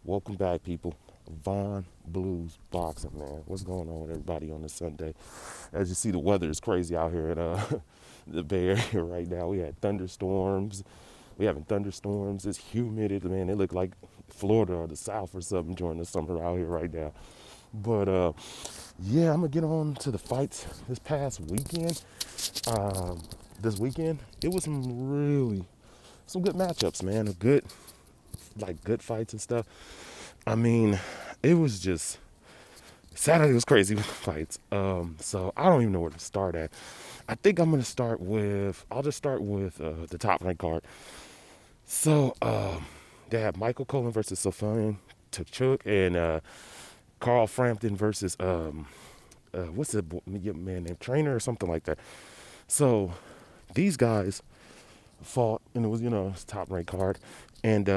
Welcome back, people. Von Blues Boxing, man. What's going on with everybody on this Sunday? As you see, the weather is crazy out here in the Bay Area right now. We had thunderstorms. We having thunderstorms. It's humid, man. It looked like Florida or the South or something during the summer out here right now. But yeah, I'm gonna get on to the fights this past weekend. Um, this weekend, it was some good matchups, man. A good fights and stuff. I mean, it was just Saturday was crazy with the fights. So I don't even know where to start at. I think I'm gonna start with. I'll just start with the top ranked card. So they have Michael Colin versus Sofian Tukchuk and Carl Frampton versus what's the man named Trainer or something like that. So these guys fought, and it was it's top ranked card. And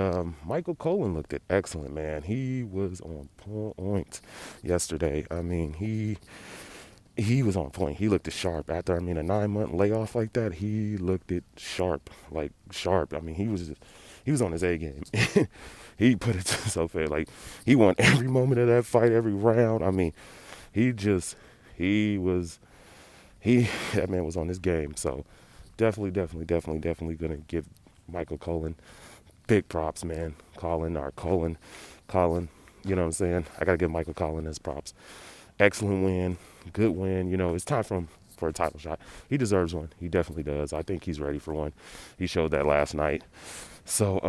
Michael Colin looked at excellent, man. He was on point yesterday. I mean, he was on point. He looked it sharp after a 9-month layoff like that. He looked it sharp, like sharp. I mean, he was on his A game. He put it to so fair. Like he won every moment of that fight, every round. I mean, he just he was he that man was on his game. So definitely gonna give Michael Colin big props, man. Colin. You know what I'm saying? I gotta give Michael Colin his props. Excellent win, good win. It's time for a title shot. He deserves one. He definitely does. I think he's ready for one. He showed that last night. So,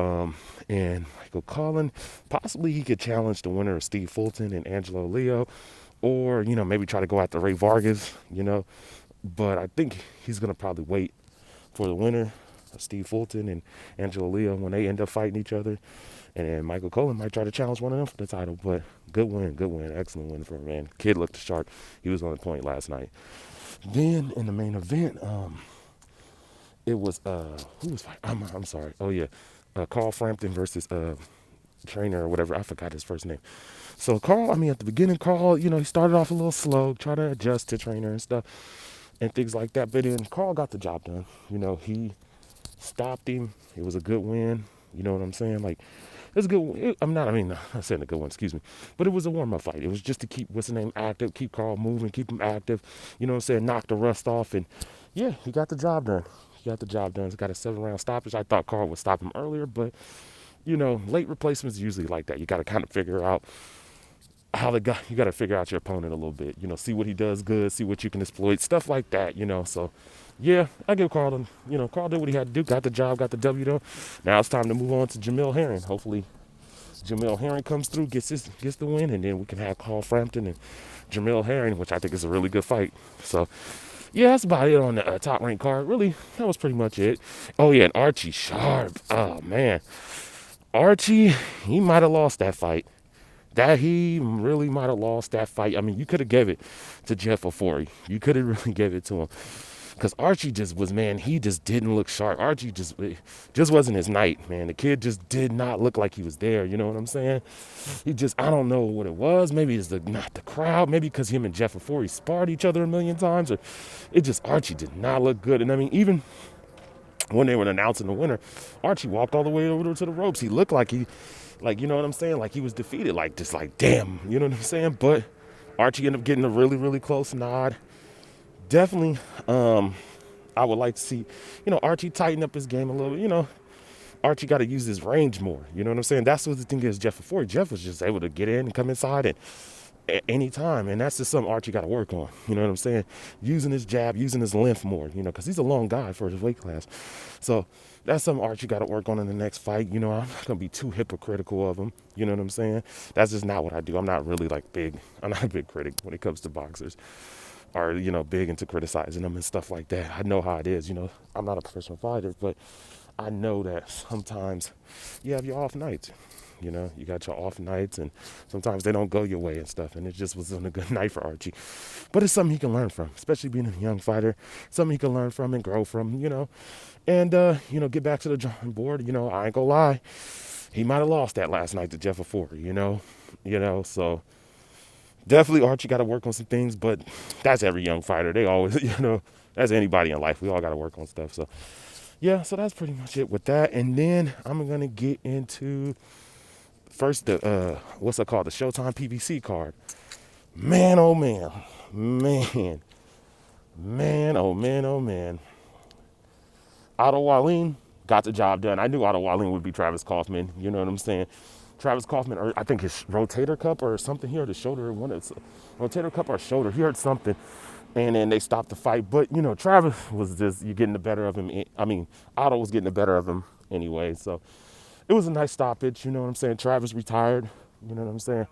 and Michael Collin, possibly he could challenge the winner of Steve Fulton and Angelo Leo, or maybe try to go after Ray Vargas. But I think he's gonna probably wait for the winner of Steve Fulton and Angelo Leo when they end up fighting each other. And then Michael Collin might try to challenge one of them for the title. But good win, excellent win for him, man. Kid looked sharp. He was on the point last night. Then in the main event, it was who was fighting? I'm sorry. Oh yeah, Carl Frampton versus Trainer or whatever. I forgot his first name. So Carl, at the beginning, Carl, he started off a little slow, try to adjust to Trainer and stuff and things like that. But then Carl got the job done. He stopped him. It was a good win. You know what I'm saying? Like, it was a good. I'm not saying a good one. Excuse me, but it was a warm up fight. It was just to keep what's the name active, keep Carl moving, keep him active. You know what I'm saying? Knock the rust off, and yeah, he got the job done. He got the job done. He's got a 7-round stoppage. I thought Carl would stop him earlier, but late replacements usually like that. You got to kind of figure out how the guy. You got to figure out your opponent a little bit. See what he does good, see what you can exploit, stuff like that. So yeah, I give Carl. Carl did what he had to do. Got the job, got the W though. Now it's time to move on to Jamil Herring. Hopefully, Jamil Herring comes through, gets the win, and then we can have Carl Frampton and Jamil Herring, which I think is a really good fight. So yeah, that's about it on the top ranked card. Really, that was pretty much it. Oh yeah, and Archie Sharp. Oh man, Archie, he might have lost that fight. That he really might have lost that fight. I mean, you could have gave it to Jeff Ofori. You could have really gave it to him. Because Archie just was, man, he just didn't look sharp. Archie just wasn't his night, man. The kid just did not look like he was there. You know what I'm saying? I don't know what it was. Maybe it's not the crowd. Maybe because him and Jeff Ofori sparred each other a million times. Or Archie did not look good. And I mean, even when they were announcing the winner, Archie walked all the way over to the ropes. He looked like you know what I'm saying? Like he was defeated. Like, just like, damn, you know what I'm saying? But Archie ended up getting a really, really close nod. Definitely, I would like to see, Archie tighten up his game a little bit. Archie got to use his range more. You know what I'm saying? That's what the thing is. Jeff before Jeff was just able to get in and come inside and at any time, and that's just something Archie got to work on. You know what I'm saying? Using his jab, using his length more. Because he's a long guy for his weight class. So that's something Archie got to work on in the next fight. I'm not gonna be too hypocritical of him. You know what I'm saying? That's just not what I do. I'm not really big. I'm not a big critic when it comes to boxers. Are big into criticizing them and stuff like that. I know how it is. I'm not a professional fighter, but I know that sometimes you have your off nights. You got your off nights, and sometimes they don't go your way and stuff. And it just wasn't a good night for Archie. But it's something he can learn from, especially being a young fighter. Something he can learn from and grow from. And get back to the drawing board. I ain't gonna lie, he might have lost that last night to Jeff Ofori. So. Definitely Archie got to work on some things, but that's every young fighter. They always, that's anybody in life. We all got to work on stuff. So, yeah, so that's pretty much it with that. And then I'm going to get into first the what's it called? The Showtime PVC card. Man, oh man, man, man, oh man, oh man. Otto Wallin got the job done. I knew Otto Wallin would be Travis Kaufman. You know what I'm saying? Travis Kaufman, or I think his rotator cuff or something. He hurt his shoulder. One of his rotator cuff or shoulder. He hurt something, and then they stopped the fight. But you know, Travis was just you getting the better of him. I mean, Otto was getting the better of him anyway. So it was a nice stoppage. You know what I'm saying? Travis retired. You know what I'm saying?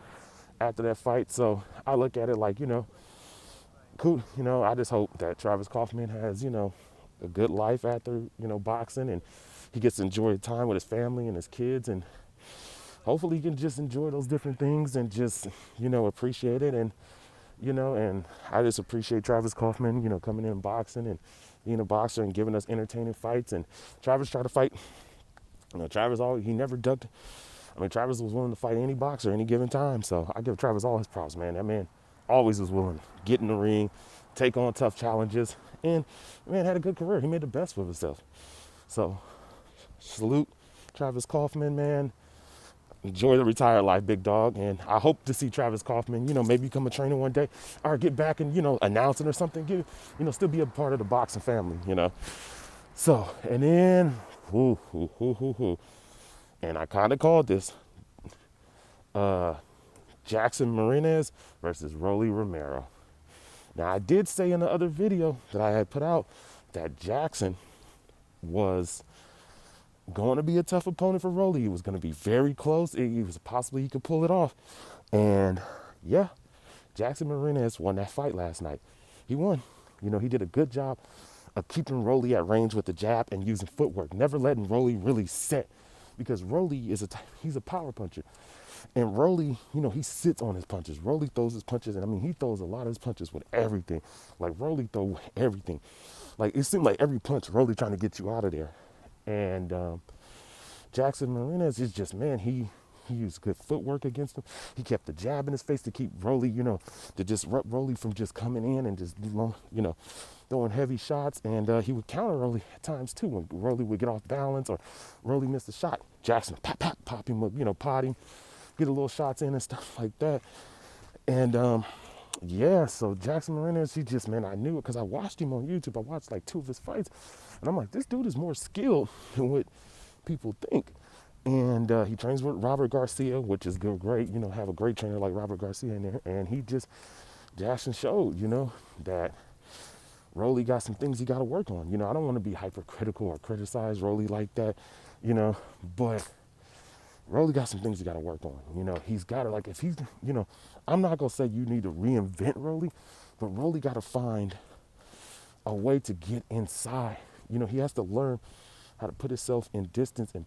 After that fight, so I look at it like cool. You know, I just hope that Travis Kaufman has a good life after boxing, and he gets to enjoy time with his family and his kids, and hopefully he can just enjoy those different things and just appreciate it. And and I just appreciate Travis Kaufman coming in and boxing and being a boxer and giving us entertaining fights. And Travis tried to fight. Travis he never ducked. I mean, Travis was willing to fight any boxer any given time. So I give Travis all his props, man. That man always was willing to get in the ring, take on tough challenges, and man had a good career. He made the best of himself. So salute Travis Kaufman, man. Enjoy the retired life, big dog. And I hope to see Travis Kaufman, maybe become a trainer one day, or get back and announcing or something. Still be a part of the boxing family. So and then, and I kind of called this Jackson Marinez versus Rolly Romero. Now, I did say in the other video that I had put out that Jackson was going to be a tough opponent for Rolly. He was going to be very close. He was possibly he could pull it off. And yeah, Jackson Marinez won that fight last night. He won. He did a good job of keeping Rolly at range with the jab and using footwork, never letting Rolly really set, because Rolly he's a power puncher. And Rolly, he sits on his punches. Rolly throws his punches, and I mean, he throws a lot of his punches with everything. Like, Rolly throw everything. Like, it seemed like every punch, Rolly trying to get you out of there. And Jackson Marinez is just, man, he used good footwork against him. He kept the jab in his face to keep Rolly, to disrupt Rolly from just coming in and just, throwing heavy shots. And he would counter Rolly at times, too, when Rolly would get off balance or Rolly missed a shot. Jackson pop him up, pot him, get a little shots in and stuff like that. And yeah, so Jackson Marinez, he just, man, I knew it because I watched him on YouTube. I watched like 2 of his fights, and I'm like, this dude is more skilled than what people think. And he trains with Robert Garcia, which is great, have a great trainer like Robert Garcia in there. And Jackson showed, that Rolly got some things he got to work on. I don't want to be hypercritical or criticize Rolly like that, but Rolly got some things he got to work on. He's got to, like, if he's, I'm not going to say you need to reinvent Rolly, but Rolly got to find a way to get inside. He has to learn how to put himself in distance and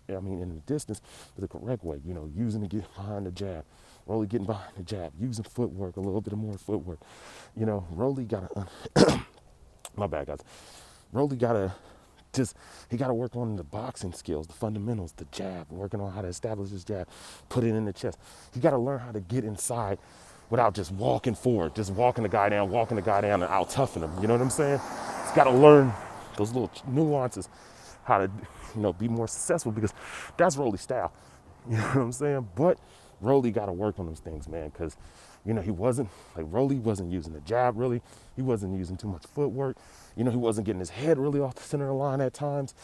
in the distance the correct way, using to get behind the jab. Rolly getting behind the jab, using footwork, a little bit more footwork. Rolly got to, my bad, guys. Rolly got to he got to work on the boxing skills, the fundamentals, the jab, working on how to establish his jab, put it in the chest. He got to learn how to get inside without just walking forward, just walking the guy down and out toughing him. You know what I'm saying? He's got to learn those little nuances, how to, be more successful, because that's Rolly's style. You know what I'm saying? But Rolly got to work on those things, man, because, Rolly wasn't using the jab really. He wasn't using too much footwork. He wasn't getting his head really off the center of the line at times.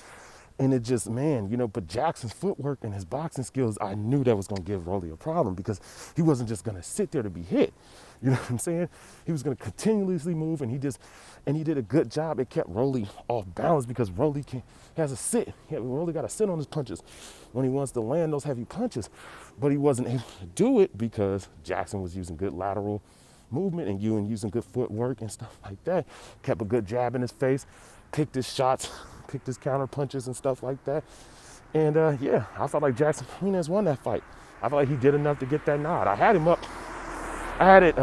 And it just, man, but Jackson's footwork and his boxing skills, I knew that was going to give Rolly a problem, because he wasn't just going to sit there to be hit. You know what I'm saying? He was going to continuously move, and he did a good job. It kept Rolly off balance, because Rolly has a sit. Rolly got to sit on his punches when he wants to land those heavy punches. But he wasn't able to do it because Jackson was using good lateral movement and using good footwork and stuff like that. Kept a good jab in his face, picked his shots, picked his counter punches and stuff like that. And yeah, I felt like Jackson Marinez won that fight. I felt like he did enough to get that nod. I had him up. I had it,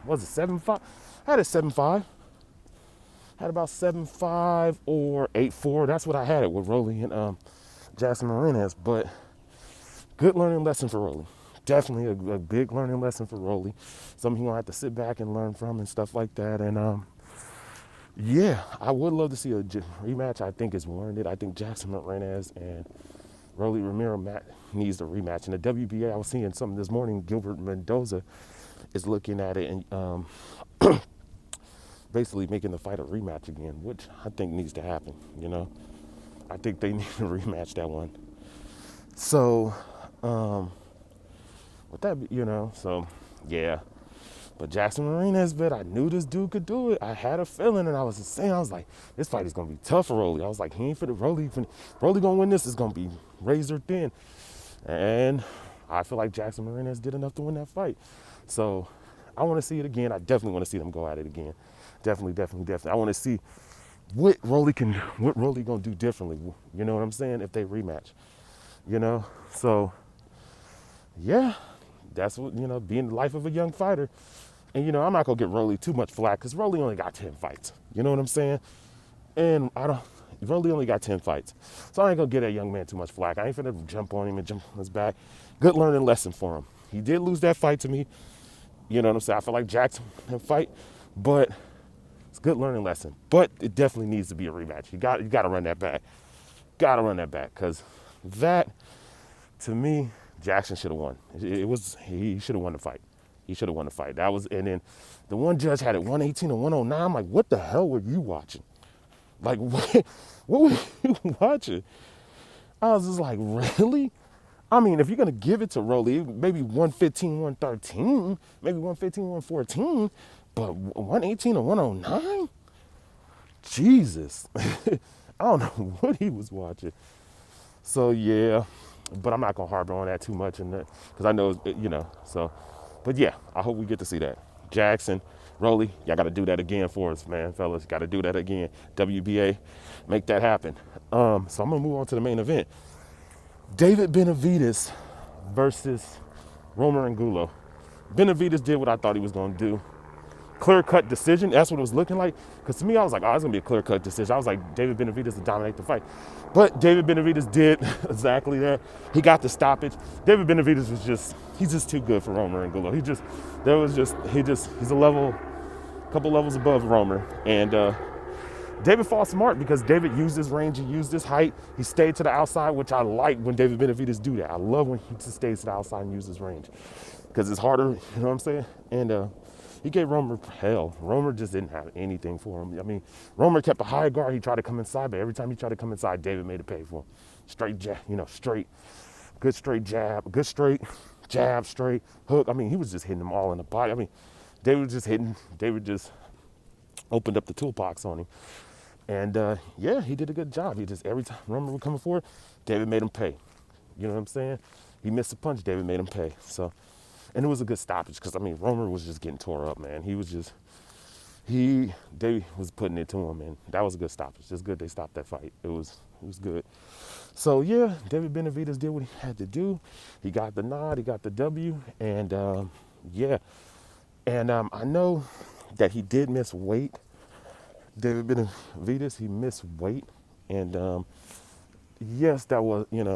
was it 7-5? I had it 7-5. Had about 7-5 or 8-4. That's what I had it with Rolly and Jackson Marinez. But good learning lesson for Rolly. Definitely a big learning lesson for Rolly. Something he's going to have to sit back and learn from and stuff like that. And yeah, I would love to see a rematch. I think it's warranted. I think Jackson Marinez and Rolly Romero needs a rematch. In the WBA, I was seeing something this morning. Gilbert Mendoza is looking at it and basically making the fight a rematch again, which I think needs to happen. I think they need to rematch that one. So, with that, so yeah. But Jackson Martinez, bet I knew this dude could do it. I had a feeling, and I was just saying, I was like, this fight is gonna be tough for Rolly. I was like, he ain't for the Rolly. Rolly gonna win this. It's gonna be razor thin, and I feel like Jackson Martinez did enough to win that fight. So I want to see it again. I definitely want to see them go at it again. Definitely. I want to see what Rolly gonna do differently. You know what I'm saying? If they rematch, So yeah, that's what being the life of a young fighter. And I'm not gonna get Rolly too much flack because Rolly only got 10 fights. You know what I'm saying? And Rolly only got 10 fights. So I ain't gonna get that young man too much flack. I ain't finna jump on him and jump on his back. Good learning lesson for him. He did lose that fight to me. You know what I'm saying? I feel like Jackson can fight, but it's a good learning lesson. But it definitely needs to be a rematch. You gotta run that back. Gotta run that back. Cause that, to me, Jackson should have won. He should have won the fight. He should have won the fight. And then the one judge had it 118 and 109. I'm like, what the hell were you watching? Like, what were you watching? I was just like, really? I mean, if you're going to give it to Rolly, maybe 115, 113, maybe 115, 114, but 118 and 109? Jesus. I don't know what he was watching. So, yeah. But I'm not going to harbor on that too much because I know, so. But yeah, I hope we get to see that. Jackson, Rolly, y'all got to do that again for us, man, fellas. Got to do that again. WBA, make that happen. So I'm going to move on to the main event. David Benavidez versus Romer Angulo. Benavidez did what I thought he was going to do. Clear-cut decision. That's what it was looking like. Because to me, I was like, oh, it's going to be a clear-cut decision. I was like, David Benavidez will dominate the fight. But David Benavidez did exactly that. He got the stoppage. David Benavidez he's just too good for Romer Angulo. He's a couple levels above Romer. And David fought smart because David used his range, he used his height. He stayed to the outside, which I like when David Benavidez do that. I love when he just stays to the outside and uses range because it's harder, you know what I'm saying? And he gave Romer hell. Romer just didn't have anything for him. I mean, Romer kept a high guard. He tried to come inside, but every time he tried to come inside, David made it pay for him. Straight jab, good straight jab, straight hook. I mean, he was just hitting them all in the body. I mean, David just opened up the toolbox on him. And yeah, he did a good job. Every time Romer would come forward, David made him pay. You know what I'm saying? He missed a punch, David made him pay. So, and it was a good stoppage because, I mean, Romer was just getting tore up, man. They was putting it to him, and that was a good stoppage. It's good they stopped that fight. It was good. So, yeah, David Benavidez did what he had to do. He got the nod, he got the W, and yeah. And I know that he did miss weight. David Benavidez, he missed weight. And yes, that was, I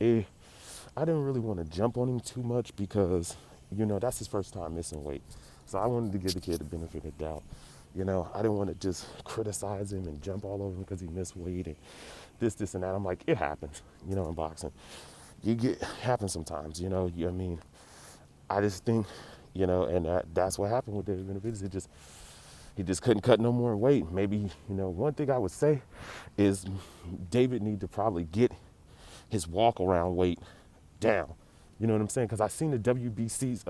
didn't really want to jump on him too much because, that's his first time missing weight. So I wanted to give the kid the benefit of the doubt. I didn't want to just criticize him and jump all over him because he missed weight and this and that. I'm like, it happens, in boxing. It happens sometimes, I just think, and that's what happened with David Benavidez. He just couldn't cut no more weight. Maybe, one thing I would say is David need to probably get his walk around weight down. You know what I'm saying? Because I seen the WBC's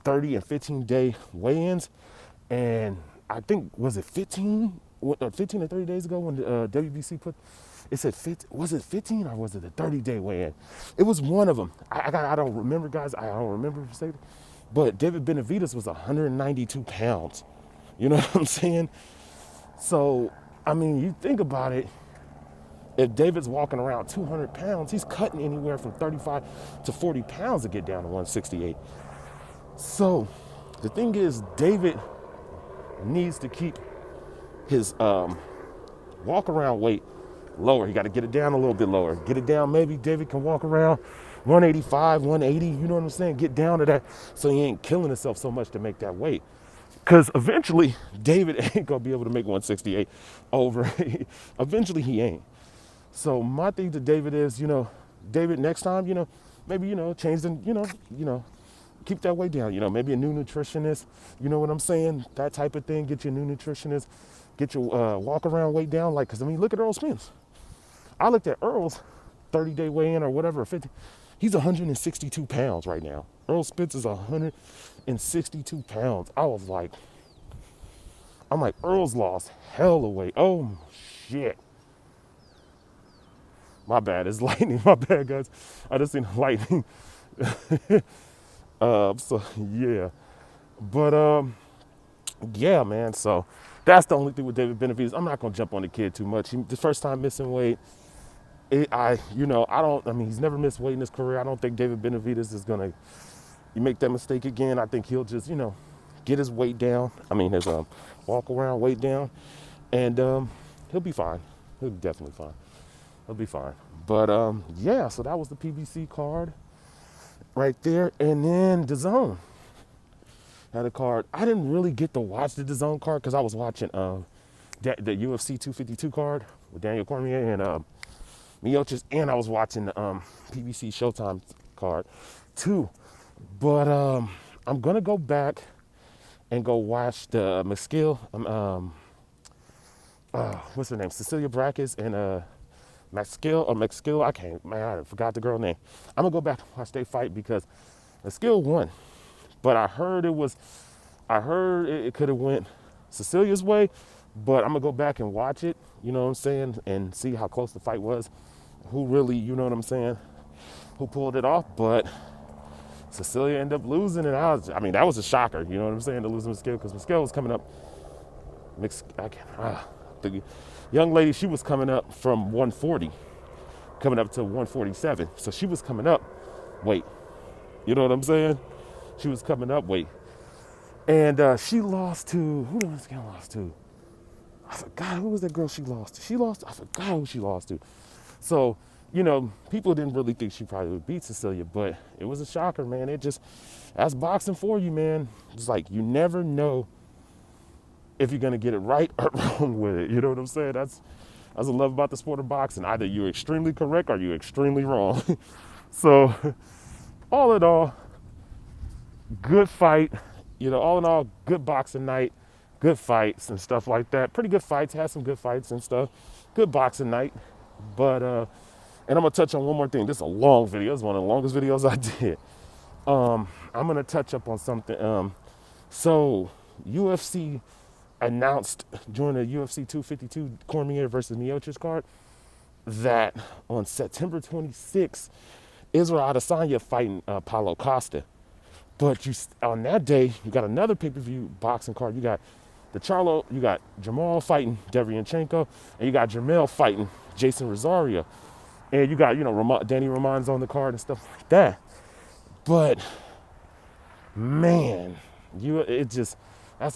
30 and 15 day weigh-ins, and I think, was it 15 or 30 days ago when the WBC it said 50, was it 15 or was it a 30-day weigh-in? It was one of them. I don't remember, guys. I don't remember to say, but David Benavidez was 192 pounds. You know what I'm saying? So, I mean, you think about it. If David's walking around 200 pounds, he's cutting anywhere from 35 to 40 pounds to get down to 168. So, the thing is, David needs to keep his walk around weight lower. He got to get it down a little bit lower. Get it down. Maybe David can walk around 185, 180. You know what I'm saying? Get down to that so he ain't killing himself so much to make that weight. Because eventually, David ain't going to be able to make 168 over. Eventually, he ain't. So my thing to David is, David, next time, maybe, change the, keep that weight down. Maybe a new nutritionist, you know what I'm saying? That type of thing. Get your new nutritionist, get your walk around weight down. Like, because I mean, look at Earl Spence. I looked at Earl's 30-day weigh-in or whatever, 50. He's 162 pounds right now. Earl Spence is 162 pounds. I'm like, Earl's lost hell of weight. Oh, shit. My bad, it's lightning. My bad, guys. I just seen lightning. So yeah. But yeah, man. So that's the only thing with David Benavidez. I'm not gonna jump on the kid too much. The first time missing weight. He's never missed weight in his career. I don't think David Benavidez is gonna make that mistake again. I think he'll just, get his weight down. I mean, his walk around weight down, and he'll be fine. He'll be definitely fine. He'll be fine. But yeah, so that was the PBC card right there, and then DAZN had a card. I didn't really get to watch the DAZN card because I was watching the UFC 252 card with Daniel Cormier and Miocic, and I was watching the PBC Showtime card too. But I'm gonna go back and go watch the McSkill. What's her name? Cecilia Brækhus and McSkill. I forgot the girl name. I'm gonna go back and watch they fight because McSkill won. But I heard it could have went Cecilia's way, but I'm gonna go back and watch it, you know what I'm saying, and see how close the fight was. Who really, you know what I'm saying, who pulled it off, but Cecilia ended up losing, and that was a shocker, you know what I'm saying, to lose McSkill, because McSkill was coming up, the young lady, she was coming up from 140, coming up to 147, so she was coming up weight, you know what I'm saying, she was coming up weight, and she lost to, who did McSkill lost to? I forgot, who was that girl she lost to? I forgot who she lost to. So, people didn't really think she probably would beat Cecilia, but it was a shocker, man. That's boxing for you, man. It's like you never know if you're gonna get it right or wrong with it. You know what I'm saying? That's what I love about the sport of boxing. Either you're extremely correct or you're extremely wrong. So, all in all, good fight. All in all, good boxing night, good fights and stuff like that. Pretty good fights. Had some good fights and stuff. Good boxing night. But and I'm gonna touch on one more thing. This is a long video. It's one of the longest videos I did. I'm gonna touch up on something. So UFC announced during the UFC 252 Cormier versus Miocic card that on September 26th, Israel Adesanya fighting Paulo Costa. But on that day, you got another pay-per-view boxing card. You got you got Jamal fighting Derenchenko, and you got Jermell fighting Jason Rosario. And you got, Danny Roman's on the card and stuff like that. But, man, that's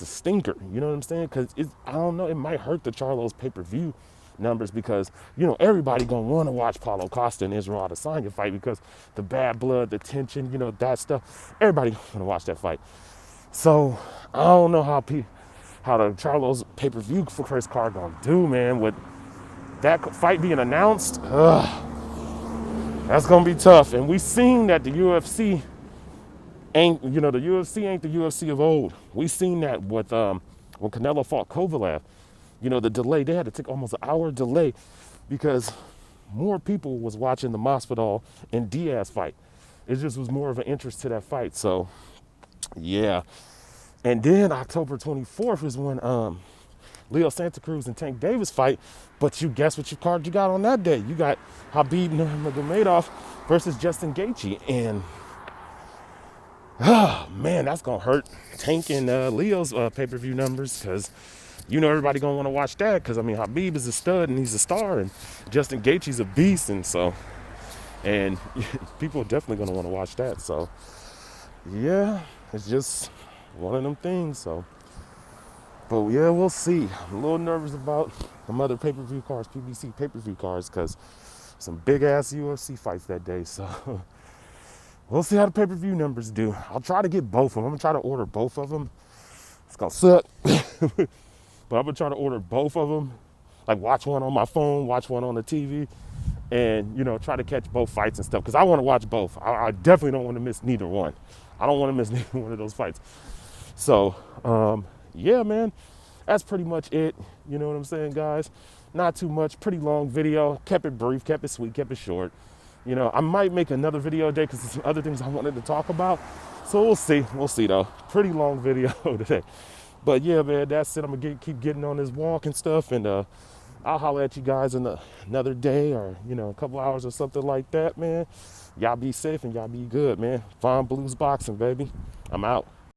a stinker. You know what I'm saying? Because, I don't know, it might hurt the Charlo's pay-per-view numbers because, everybody going to want to watch Paulo Costa and Israel Adesanya fight because the bad blood, the tension, that stuff. Everybody going to watch that fight. So, I don't know how the Charlo's pay-per-view for first card going to do, man, with that fight being announced. That's gonna be tough. And we seen that the UFC ain't the UFC of old. We seen that with when Canelo fought Kovalev. The delay, they had to take almost an hour delay because more people was watching the Masvidal and Diaz fight. It just was more of an interest to that fight. So yeah. And then October 24th is when Leo Santa Cruz and Tank Davis fight, but you guess what card you got on that day? You got Khabib Nurmagomedov versus Justin Gaethje, and man, that's gonna hurt Tank and Leo's pay-per-view numbers because everybody gonna want to watch that because Khabib is a stud and he's a star, and Justin Gaethje's a beast, and people are definitely gonna want to watch that. So yeah, it's just one of them things. So. But yeah, we'll see. I'm a little nervous about some other pay-per-view cards, PBC pay-per-view cards, because some big-ass UFC fights that day. So we'll see how the pay-per-view numbers do. I'll try to get both of them. I'm going to try to order both of them. It's going to suck. But I'm going to try to order both of them. Like watch one on my phone, watch one on the TV. and, you know, try to catch both fights and stuff, because I want to watch both. I definitely don't want to miss neither one. I don't want to miss neither one of those fights. So, yeah, man, that's pretty much it. You know what I'm saying, guys? Not too much, pretty long video. Kept it brief, kept it sweet, kept it short. You know, I might make another video today because there's some other things I wanted to talk about. So we'll see. We'll see, though. Pretty long video today. But yeah, man, that's it. I'm going to keep getting on this walk and stuff. And I'll holler at you guys in another day, or, you know, a couple hours or something like that, man. Y'all be safe and y'all be good, man. Vaughn Blues Boxing, baby. I'm out.